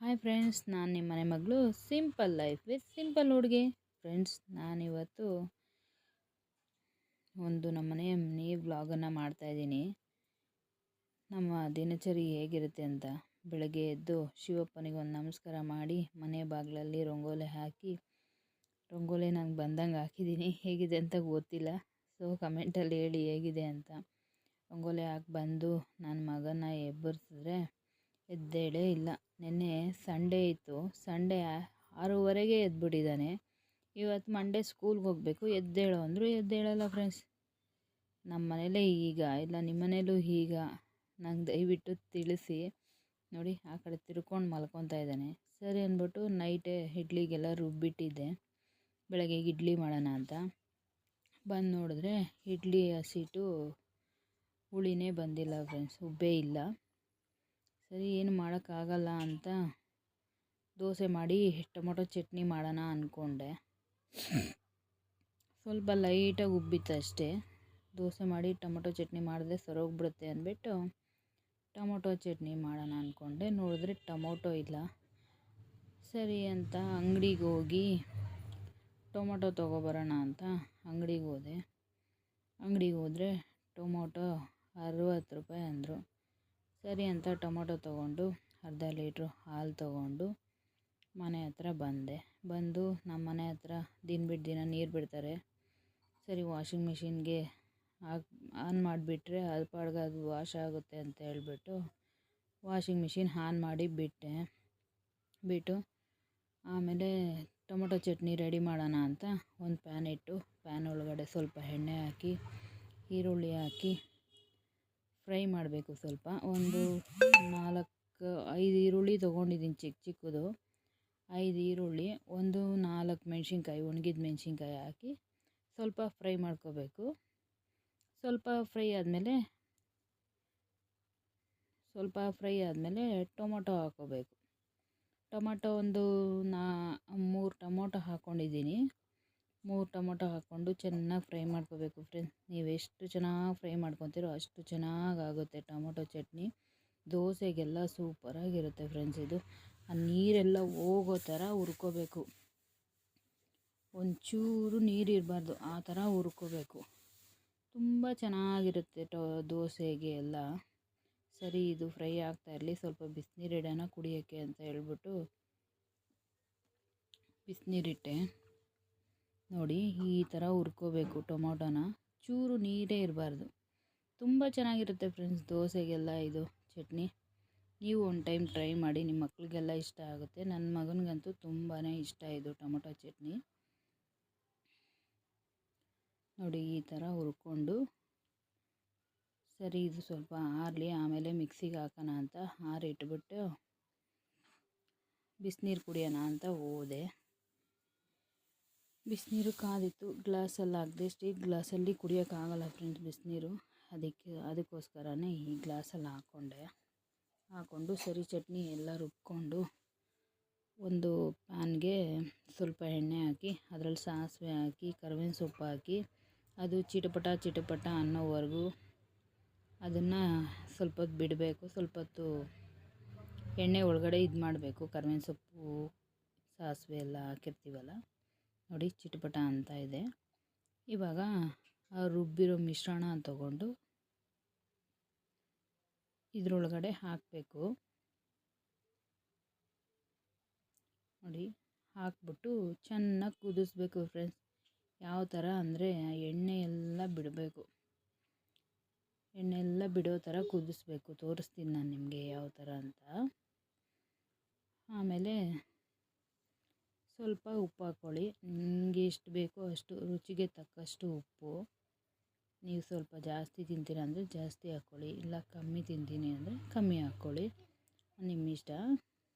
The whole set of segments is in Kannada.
ಹಾಯ್ ಫ್ರೆಂಡ್ಸ್, ನಾನು ನಿಮ್ಮ ಮನೆ ಮಗಳು ಸಿಂಪಲ್ ಲೈಫ್ ವಿತ್ ಸಿಂಪಲ್ ಹುಡುಗಿ. ಫ್ರೆಂಡ್ಸ್, ನಾನಿವತ್ತು ಒಂದು ನಮ್ಮನೆ ಮಿನಿ ವ್ಲಾಗನ್ನು ಮಾಡ್ತಾಯಿದ್ದೀನಿ. ನಮ್ಮ ದಿನಚರಿ ಹೇಗಿರುತ್ತೆ ಅಂತ. ಬೆಳಗ್ಗೆ ಎದ್ದು ಶಿವಪ್ಪನಿಗೆ ಒಂದು ನಮಸ್ಕಾರ ಮಾಡಿ ಮನೆ ಬಾಗಿಲಲ್ಲಿ ರಂಗೋಲಿ ಹಾಕಿ, ರಂಗೋಲಿ ನಂಗೆ ಬಂದಂಗೆ ಹಾಕಿದ್ದೀನಿ. ಹೇಗಿದೆ ಅಂತ ಗೊತ್ತಿಲ್ಲ, ಸೊ ಕಮೆಂಟಲ್ಲಿ ಹೇಳಿ ಹೇಗಿದೆ ಅಂತ. ರಂಗೋಲಿ ಹಾಕಿ ಬಂದು ನನ್ನ ಮಗನ ಎಬ್ಬರಿಸಿದ್ರೆ ಎದ್ದೇಳೇ ಇಲ್ಲ. ನಿನ್ನೆ ಸಂಡೇ ಇತ್ತು, ಸಂಡೇ 6:30ಗೆ ಎದ್ಬಿಟ್ಟಿದ್ದಾನೆ. ಇವತ್ತು ಮಂಡೇ ಸ್ಕೂಲ್ಗೆ ಹೋಗಬೇಕು, ಎದ್ದೇಳು ಅಂದರು ಎದ್ದೇಳಲ್ಲ. ಫ್ರೆಂಡ್ಸ್, ನಮ್ಮ ಮನೇಲೇ ಈಗ ಇಲ್ಲ ನಿಮ್ಮ ಮನೇಲೂ ಈಗ ನಂಗೆ ದಯವಿಟ್ಟು ತಿಳಿಸಿ. ನೋಡಿ, ಆ ಕಡೆ ತಿರ್ಕೊಂಡು ಮಲ್ಕೊತಾ ಇದ್ದಾನೆ. ಸರಿ ಅಂದ್ಬಿಟ್ಟು ನೈಟೇ ಇಡ್ಲಿಗೆಲ್ಲ ರುಬ್ಬಿಟ್ಟಿದ್ದೆ, ಬೆಳಗ್ಗೆ ಇಡ್ಲಿ ಮಾಡೋಣ ಅಂತ. ಬಂದು ನೋಡಿದ್ರೆ ಇಡ್ಲಿ ಹಸಿಟ್ಟು ಹುಳಿನೇ ಬಂದಿಲ್ಲ ಫ್ರೆಂಡ್ಸ್, ಉಬ್ಬೇ ಇಲ್ಲ. ಸರಿ, ಏನು ಮಾಡೋಕ್ಕಾಗಲ್ಲ ಅಂತ ದೋಸೆ ಮಾಡಿ ಟೊಮೊಟೊ ಚಟ್ನಿ ಮಾಡೋಣ ಅಂದ್ಕೊಂಡೆ. ಸ್ವಲ್ಪ ಲೈಟಾಗಿ ಉಬ್ಬಿತ್ತು ಅಷ್ಟೇ. ದೋಸೆ ಮಾಡಿ ಟೊಮೊಟೊ ಚಟ್ನಿ ಮಾಡಿದ್ರೆ ಸರೋಗ್ಬಿಡುತ್ತೆ ಅಂದ್ಬಿಟ್ಟು ಟೊಮೊಟೊ ಚಟ್ನಿ ಮಾಡೋಣ ಅಂದ್ಕೊಂಡೆ. ನೋಡಿದ್ರೆ ಟೊಮೊಟೊ ಇಲ್ಲ. ಸರಿ ಅಂತ ಅಂಗಡಿಗೆ ಹೋಗಿ ಟೊಮೊಟೊ ತೊಗೊಬರೋಣ ಅಂತ ಅಂಗಡಿಗೆ ಹೋದೆ. ಅಂಗಡಿಗೆ ಹೋದರೆ ಟೊಮೊಟೊ 60 ರೂಪಾಯಿ ಅಂದರು. ಸರಿ ಅಂತ ಟೊಮೊಟೊ ತೊಗೊಂಡು ಅರ್ಧ ಲೀಟ್ರು ಹಾಲು ತೊಗೊಂಡು ಮನೆ ಹತ್ರ ಬಂದು ನಮ್ಮ ಮನೆ ಹತ್ರ ದಿನ ಬಿಟ್ಟು ದಿನ ನೀರು ಬಿಡ್ತಾರೆ. ಸರಿ, ವಾಷಿಂಗ್ ಮಿಷಿನ್ಗೆ ಆನ್ ಮಾಡಿಬಿಟ್ರೆ ಅದು ಪಾಡ್ಗೆ ಅದು ವಾಶ್ ಆಗುತ್ತೆ ಅಂತ ಹೇಳ್ಬಿಟ್ಟು ವಾಷಿಂಗ್ ಮಿಷಿನ್ ಆನ್ ಮಾಡಿ ಬಿಟ್ಟು ಆಮೇಲೆ ಟೊಮೊಟೊ ಚಟ್ನಿ ರೆಡಿ ಮಾಡೋಣ ಅಂತ ಒಂದು ಪ್ಯಾನ್ ಇಟ್ಟು ಪ್ಯಾನ್ ಒಳಗಡೆ ಸ್ವಲ್ಪ ಎಣ್ಣೆ ಹಾಕಿ ಈರುಳ್ಳಿ ಹಾಕಿ ಫ್ರೈ ಮಾಡಬೇಕು. ಸ್ವಲ್ಪ ಒಂದು 4-5 ಈರುಳ್ಳಿ ತೊಗೊಂಡಿದ್ದೀನಿ, ಚಿಕ್ಕದು 5 ಈರುಳ್ಳಿ, ಒಂದು 4 ಮೆಣಸಿನ್ಕಾಯಿ, ಒಣಗಿದ ಮೆಣಸಿನ್ಕಾಯಿ ಹಾಕಿ ಸ್ವಲ್ಪ ಫ್ರೈ ಮಾಡ್ಕೋಬೇಕು. ಸ್ವಲ್ಪ ಫ್ರೈ ಆದಮೇಲೆ ಟೊಮೊಟೊ ಹಾಕ್ಕೋಬೇಕು. ಟೊಮೊಟೊ ಒಂದು 3 ಟೊಮೊಟೊ ಹಾಕ್ಕೊಂಡಿದ್ದೀನಿ. 3 ಟೊಮೊಟೊ ಹಾಕ್ಕೊಂಡು ಚೆನ್ನಾಗಿ ಫ್ರೈ ಮಾಡ್ಕೋಬೇಕು. ಫ್ರೆಂಡ್ಸ್, ನೀವು ಎಷ್ಟು ಚೆನ್ನಾಗಿ ಫ್ರೈ ಮಾಡ್ಕೊತೀರೋ ಅಷ್ಟು ಚೆನ್ನಾಗಾಗುತ್ತೆ ಟೊಮೊಟೊ ಚಟ್ನಿ. ದೋಸೆಗೆಲ್ಲ ಸೂಪರಾಗಿರುತ್ತೆ ಫ್ರೆಂಡ್ಸ್. ಇದು ಆ ನೀರೆಲ್ಲ ಹೋಗೋ ಥರ ಹುರ್ಕೋಬೇಕು, ಒಂಚೂರು ನೀರಿರಬಾರ್ದು, ಆ ಥರ ಹುರ್ಕೋಬೇಕು. ತುಂಬ ಚೆನ್ನಾಗಿರುತ್ತೆ ದೋಸೆಗೆ ಎಲ್ಲ. ಸರಿ, ಇದು ಫ್ರೈ ಆಗ್ತಾಯಿರಲಿ, ಸ್ವಲ್ಪ ಬಿಸಿನೀರು ಇಡೋಣ ಕುಡಿಯೋಕ್ಕೆ ಅಂತ ಹೇಳ್ಬಿಟ್ಟು ಬಿಸಿನೀರಿಟ್ಟೆ. ನೋಡಿ, ಈ ಥರ ಹುರ್ಕೋಬೇಕು ಟೊಮೊಟೊನ, ಚೂರು ನೀರೇ ಇರಬಾರ್ದು. ತುಂಬ ಚೆನ್ನಾಗಿರುತ್ತೆ ಫ್ರೆಂಡ್ಸ್ ದೋಸೆಗೆಲ್ಲ ಇದು ಚಟ್ನಿ. ನೀವು ಒಂದು ಟೈಮ್ ಟ್ರೈ ಮಾಡಿ, ನಿಮ್ಮ ಮಕ್ಕಳಿಗೆಲ್ಲ ಇಷ್ಟ ಆಗುತ್ತೆ. ನನ್ನ ಮಗನಿಗಂತೂ ತುಂಬಾ ಇಷ್ಟ ಇದು ಟೊಮೊಟೊ ಚಟ್ನಿ. ನೋಡಿ, ಈ ಥರ ಹುರ್ಕೊಂಡು ಸರಿ, ಇದು ಸ್ವಲ್ಪ ಆರಲಿ, ಆಮೇಲೆ ಮಿಕ್ಸಿಗೆ ಹಾಕೋಣ ಅಂತ ಆರಿಟ್ಬಿಟ್ಟು ಬಿಸಿನೀರು ಕುಡಿಯೋಣ ಅಂತ ಹೋದೆ. ಬಿಸಿನೀರು ಕಾದಿತ್ತು, ಗ್ಲಾಸಲ್ಲಿ ಹಾಕಿದೆ. ಸ್ಟೀಲ್ ಗ್ಲಾಸಲ್ಲಿ ಕುಡಿಯೋಕ್ಕಾಗಲ್ಲ ಫ್ರೆಂಡ್ಸ್ ಬಿಸಿನೀರು, ಅದಕ್ಕೋಸ್ಕರನೇ ಈ ಗ್ಲಾಸಲ್ಲಿ ಹಾಕ್ಕೊಂಡು ಸರಿ ಚಟ್ನಿ ಎಲ್ಲ ರುಬ್ಕೊಂಡು ಒಂದು ಪ್ಯಾನ್ಗೆ ಸ್ವಲ್ಪ ಎಣ್ಣೆ ಹಾಕಿ ಅದರಲ್ಲಿ ಸಾಸಿವೆ ಹಾಕಿ ಕರಿಬೇವಿನ ಸೊಪ್ಪು ಹಾಕಿ ಅದು ಚಿಟಪಟ ಅನ್ನೋವರೆಗೂ ಅದನ್ನು ಸ್ವಲ್ಪ ಹೊತ್ತು ಬಿಡಬೇಕು. ಸ್ವಲ್ಪ ಹೊತ್ತು ಎಣ್ಣೆ ಒಳಗಡೆ ಇದು ಮಾಡಬೇಕು. ಕರಿಬೇವಿನ ಸೊಪ್ಪು ಸಾಸಿವೆ ಎಲ್ಲ ಹಾಕಿರ್ತೀವಲ್ಲ, ನೋಡಿ ಚಿಟಪಟ ಅಂತ ಇದೆ. ಇವಾಗ ಆ ರುಬ್ಬಿರೋ ಮಿಶ್ರಣ ತಗೊಂಡು ಇದರೊಳಗಡೆ ಹಾಕಬೇಕು. ನೋಡಿ, ಹಾಕ್ಬಿಟ್ಟು ಚೆನ್ನಾಗಿ ಕುದಿಸ್ಬೇಕು ಫ್ರೆಂಡ್ಸ್. ಯಾವ ಥರ ಅಂದರೆ ಎಣ್ಣೆ ಎಲ್ಲ ಬಿಡಬೇಕು, ಎಣ್ಣೆ ಎಲ್ಲ ಬಿಡೋ ಥರ ಕುದಿಸ್ಬೇಕು. ತೋರಿಸ್ತೀನಿ ನಾನು ನಿಮಗೆ ಯಾವ ಥರ ಅಂತ. ಆಮೇಲೆ ಸ್ವಲ್ಪ ಉಪ್ಪು ಹಾಕ್ಕೊಳ್ಳಿ, ನಿಮಗೆ ಎಷ್ಟು ಬೇಕೋ ಅಷ್ಟು, ರುಚಿಗೆ ತಕ್ಕಷ್ಟು ಉಪ್ಪು. ನೀವು ಸ್ವಲ್ಪ ಜಾಸ್ತಿ ತಿಂತೀರ ಅಂದರೆ ಜಾಸ್ತಿ ಹಾಕ್ಕೊಳ್ಳಿ, ಇಲ್ಲ ಕಮ್ಮಿ ತಿಂತೀನಿ ಅಂದರೆ ಕಮ್ಮಿ ಹಾಕ್ಕೊಳ್ಳಿ, ನಿಮ್ಮ ಇಷ್ಟ.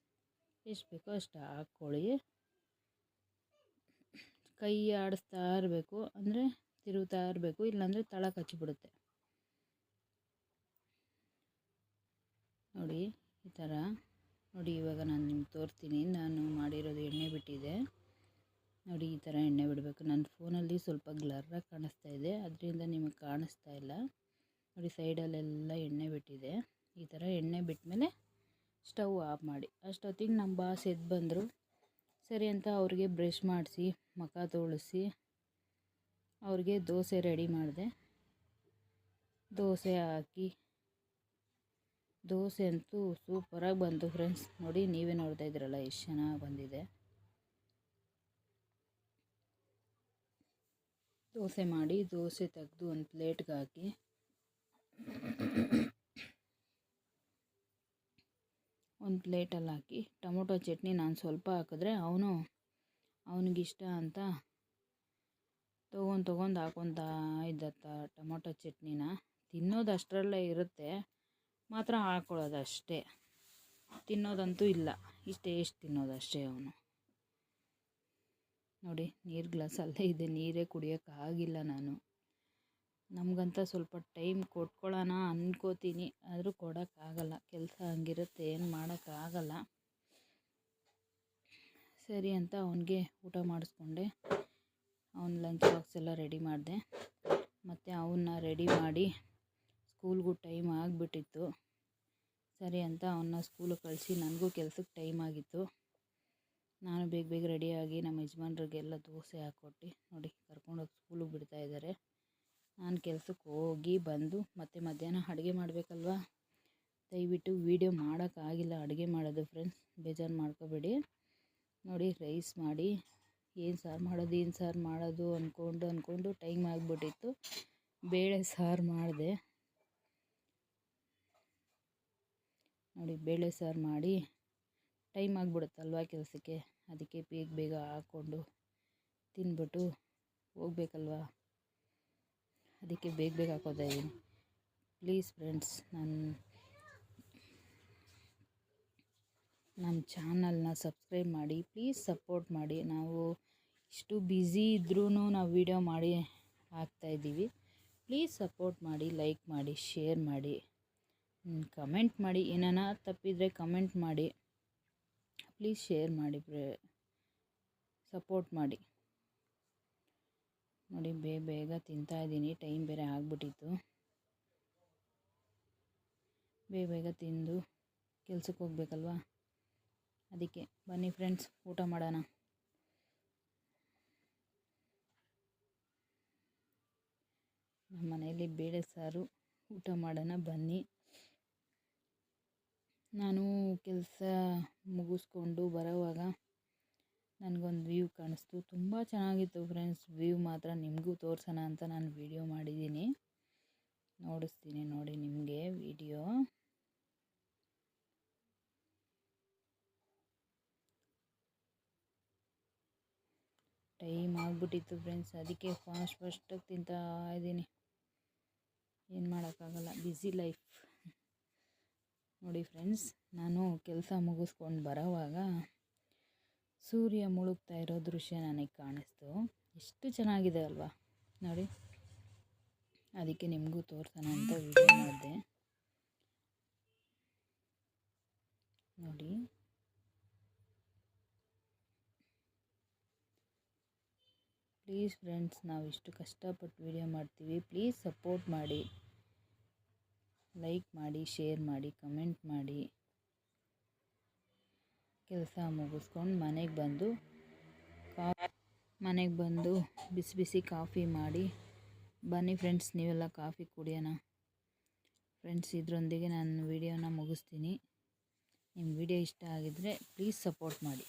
ಎಷ್ಟು ಬೇಕೋ ಅಷ್ಟು ಹಾಕ್ಕೊಳ್ಳಿ. ಕೈ ಆಡಿಸ್ತಾ ಇರಬೇಕು, ಅಂದರೆ ತಿರುಗ್ತಾ ಇರಬೇಕು, ಇಲ್ಲಾಂದರೆ ತಳ ಕಚ್ಚಿಬಿಡುತ್ತೆ. ನೋಡಿ, ಈ ಥರ ನೋಡಿ. ಇವಾಗ ನಾನು ನಿಮ್ಗೆ ತೋರಿಸ್ತೀನಿ, ನಾನು ಮಾಡಿರೋದು ಎಣ್ಣೆ ಬಿಟ್ಟಿದೆ ನೋಡಿ. ಈ ಥರ ಎಣ್ಣೆ ಬಿಡಬೇಕು. ನನ್ನ ಫೋನಲ್ಲಿ ಸ್ವಲ್ಪ ಗ್ಲರ್ರಾಗಿ ಕಾಣಿಸ್ತಾ ಇದೆ, ಅದರಿಂದ ನಿಮಗೆ ಕಾಣಿಸ್ತಾ ಇಲ್ಲ ನೋಡಿ. ಸೈಡಲ್ಲೆಲ್ಲ ಎಣ್ಣೆ ಬಿಟ್ಟಿದೆ. ಈ ಥರ ಎಣ್ಣೆ ಬಿಟ್ಟಮೇಲೆ ಸ್ಟವ್ ಆಫ್ ಮಾಡಿ. ಅಷ್ಟೊತ್ತಿಗೆ ನಮ್ಮ ಬಾಸ್ ಎದ್ದು ಬಂದರು. ಸರಿ ಅಂತ ಅವ್ರಿಗೆ ಬ್ರಷ್ ಮಾಡಿಸಿ ಮುಖ ತೊಳೆಸಿ ಅವ್ರಿಗೆ ದೋಸೆ ರೆಡಿ ಮಾಡಿದೆ. ದೋಸೆ ಹಾಕಿ ದೋಸೆ ಅಂತೂ ಸೂಪರಾಗಿ ಬಂತು ಫ್ರೆಂಡ್ಸ್. ನೋಡಿ, ನೀವೇ ನೋಡ್ತಾ ಇದ್ದೀರಲ್ಲ ಎಷ್ಟು ಚೆನ್ನಾಗಿ ಬಂದಿದೆ. ದೋಸೆ ಮಾಡಿ ದೋಸೆ ತೆಗೆದು ಒಂದು ಪ್ಲೇಟ್ಗೆ ಹಾಕಿ ಒಂದು ಪ್ಲೇಟಲ್ಲಿ ಹಾಕಿ ಟೊಮೊಟೊ ಚಟ್ನಿ ನಾನು ಸ್ವಲ್ಪ ಹಾಕಿದ್ರೆ ಅವನಿಗಿಷ್ಟ ಅಂತ ತೊಗೊಂಡು ಹಾಕೊತಾ ಇದ್ದತ್ತ ಟೊಮೊಟೊ ಚಟ್ನಿನ. ತಿನ್ನೋದು ಅಷ್ಟರಲ್ಲೇ ಇರುತ್ತೆ, ಮಾತ್ರ ಹಾಕ್ಕೊಳ್ಳೋದು ಅಷ್ಟೇ, ತಿನ್ನೋದಂತೂ ಇಲ್ಲ. ಇಷ್ಟೇ ಎಷ್ಟು ತಿನ್ನೋದು ಅಷ್ಟೇ ಅವನು. ನೋಡಿ, ನೀರು ಗ್ಲಾಸಲ್ಲೇ ಇದೆ, ನೀರೇ ಕುಡಿಯೋಕ್ಕಾಗಿಲ್ಲ ನಾನು. ನಮಗಂತ ಸ್ವಲ್ಪ ಟೈಮ್ ಕೊಟ್ಕೊಳ್ಳೋಣ ಅಂದ್ಕೋತೀನಿ, ಆದರೂ ಕೊಡೋಕ್ಕಾಗಲ್ಲ, ಕೆಲಸ ಹಂಗಿರುತ್ತೆ, ಏನು ಮಾಡೋಕ್ಕಾಗಲ್ಲ. ಸರಿ ಅಂತ ಅವನಿಗೆ ಊಟ ಮಾಡಿಸ್ಕೊಂಡೆ. ಅವನ ಲಂಚ್ ಬಾಕ್ಸ್ ಎಲ್ಲ ರೆಡಿ ಮಾಡಿದೆ. ಮತ್ತು ಅವನ್ನ ರೆಡಿ ಮಾಡಿ ಸ್ಕೂಲ್ಗೂ ಟೈಮ್ ಆಗಿಬಿಟ್ಟಿತ್ತು. ಸರಿ ಅಂತ ಅವನ್ನ ಸ್ಕೂಲಿಗೆ ಕಳಿಸಿ ನನಗೂ ಕೆಲಸಕ್ಕೆ ಟೈಮ್ ಆಗಿತ್ತು. ನಾನು ಬೇಗ ರೆಡಿಯಾಗಿ ನಮ್ಮ ಯಜಮಾನ್ರಿಗೆಲ್ಲ ದೋಸೆ ಹಾಕ್ಕೊಟ್ಟು ನೋಡಿ ಕರ್ಕೊಂಡೋಗಿ ಸ್ಕೂಲಿಗೆ ಬಿಡ್ತಾಯಿದ್ದಾರೆ. ನಾನು ಕೆಲಸಕ್ಕೆ ಹೋಗಿ ಬಂದು ಮತ್ತೆ ಮಧ್ಯಾಹ್ನ ಅಡುಗೆ ಮಾಡಬೇಕಲ್ವ. ದಯವಿಟ್ಟು ವೀಡಿಯೋ ಮಾಡೋಕ್ಕಾಗಿಲ್ಲ ಅಡುಗೆ ಮಾಡೋದು ಫ್ರೆಂಡ್ಸ್, ಬೇಜಾರು ಮಾಡ್ಕೋಬೇಡಿ. ನೋಡಿ, ರೈಸ್ ಮಾಡಿ ಏನು ಸಾರು ಮಾಡೋದು ಅಂದ್ಕೊಂಡು ಟೈಮ್ ಆಗಿಬಿಟ್ಟಿತ್ತು. ಬೇಳೆ ಸಾರು ಮಾಡಿದೆ. ನೋಡಿ, ಬೇಳೆ ಸಾರು ಮಾಡಿ ಟೈಮ್ ಆಗಿಬಿಡುತ್ತಲ್ವ ಕೆಲಸಕ್ಕೆ, ಅದಕ್ಕೆ ಬೇಗ ಹಾಕ್ಕೊಂಡು ತಿಂದ್ಬಿಟ್ಟು ಹೋಗ್ಬೇಕಲ್ವ, ಅದಕ್ಕೆ ಬೇಗ ಹಾಕೋತಾ ಇದ್ದೀನಿ. ಪ್ಲೀಸ್ ಫ್ರೆಂಡ್ಸ್, ನಮ್ಮ ಚಾನಲ್ನ ಸಬ್ಸ್ಕ್ರೈಬ್ ಮಾಡಿ, ಪ್ಲೀಸ್ ಸಪೋರ್ಟ್ ಮಾಡಿ. ನಾವು ಇಷ್ಟು ಬ್ಯುಸಿ ಇದ್ರೂ ನಾವು ವೀಡಿಯೋ ಮಾಡಿ ಹಾಕ್ತಾಯಿದ್ದೀವಿ. ಪ್ಲೀಸ್ ಸಪೋರ್ಟ್ ಮಾಡಿ, ಲೈಕ್ ಮಾಡಿ, ಶೇರ್ ಮಾಡಿ, ಕಮೆಂಟ್ ಮಾಡಿ. ಏನಾನ ತಪ್ಪಿದರೆ ಕಮೆಂಟ್ ಮಾಡಿ, ಪ್ಲೀಸ್ ಶೇರ್ ಮಾಡಿ, ಸಪೋರ್ಟ್ ಮಾಡಿ. ನೋಡಿ, ಬೇಗ ತಿಂತಾಯಿದ್ದೀನಿ, ಟೈಮ್ ಬೇರೆ ಆಗಿಬಿಟ್ಟಿತ್ತು. ಬೇಗ ತಿಂದು ಕೆಲ್ಸಕ್ಕೆ ಹೋಗ್ಬೇಕಲ್ವ, ಅದಕ್ಕೆ ಬನ್ನಿ ಫ್ರೆಂಡ್ಸ್ ಊಟ ಮಾಡೋಣ. ನಮ್ಮ ಮನೆಯಲ್ಲಿ ಬೇಳೆ ಸಾರು, ಊಟ ಮಾಡೋಣ ಬನ್ನಿ. ನಾನು ಕೆಲಸ ಮುಗಿಸ್ಕೊಂಡು ಬರೋವಾಗ ನನಗೊಂದು ವ್ಯೂ ಕಾಣಿಸ್ತು, ತುಂಬ ಚೆನ್ನಾಗಿತ್ತು ಫ್ರೆಂಡ್ಸ್. ವ್ಯೂ ಮಾತ್ರ ನಿಮಗೂ ತೋರಿಸೋಣ ಅಂತ ನಾನು ವಿಡಿಯೋ ಮಾಡಿದ್ದೀನಿ, ನೋಡಿಸ್ತೀನಿ ನೋಡಿ ನಿಮಗೆ ವಿಡಿಯೋ. ಟೈಮ್ ಆಗಿಬಿಟ್ಟಿತ್ತು ಫ್ರೆಂಡ್ಸ್, ಅದಕ್ಕೆ ಫಾಸ್ಟಾಗಿ ತಿಂತಾ ಇದ್ದೀನಿ. ಏನು ಮಾಡೋಕ್ಕಾಗಲ್ಲ, ಬ್ಯುಸಿ ಲೈಫ್. ನೋಡಿ ಫ್ರೆಂಡ್ಸ್, ನಾನು ಕೆಲಸ ಮುಗಿಸ್ಕೊಂಡು ಬರೋವಾಗ ಸೂರ್ಯ ಮುಳುಗ್ತಾ ಇರೋ ದೃಶ್ಯ ನನಗೆ ಕಾಣಿಸ್ತು. ಎಷ್ಟು ಚೆನ್ನಾಗಿದೆ ಅಲ್ವಾ ನೋಡಿ, ಅದಕ್ಕೆ ನಿಮಗೂ ತೋರಿಸೋಣ ಅಂತ ವಿಡಿಯೋ ಮಾಡಿದೆ. ನೋಡಿ, ಪ್ಲೀಸ್ ಫ್ರೆಂಡ್ಸ್, ನಾವು ಇಷ್ಟು ಕಷ್ಟಪಟ್ಟು ವಿಡಿಯೋ ಮಾಡ್ತೀವಿ, ಪ್ಲೀಸ್ ಸಪೋರ್ಟ್ ಮಾಡಿ, ಲೈಕ್ ಮಾಡಿ, ಶೇರ್ ಮಾಡಿ, ಕಮೆಂಟ್ ಮಾಡಿ. ಕೆಲಸ ಮುಗಿಸ್ಕೊಂಡು ಮನೆಗೆ ಬಂದು ಬಿಸಿ ಕಾಫಿ ಮಾಡಿ ಬನ್ನಿ ಫ್ರೆಂಡ್ಸ್, ನೀವೆಲ್ಲ ಕಾಫಿ ಕುಡಿಯೋಣ. ಫ್ರೆಂಡ್ಸ್, ಇದರೊಂದಿಗೆ ನಾನು ವಿಡಿಯೋನ ಮುಗಿಸ್ತೀನಿ. ನಿಮ್ಮ ವಿಡಿಯೋ ಇಷ್ಟ ಆಗಿದ್ದರೆ ಪ್ಲೀಸ್ ಸಪೋರ್ಟ್ ಮಾಡಿ.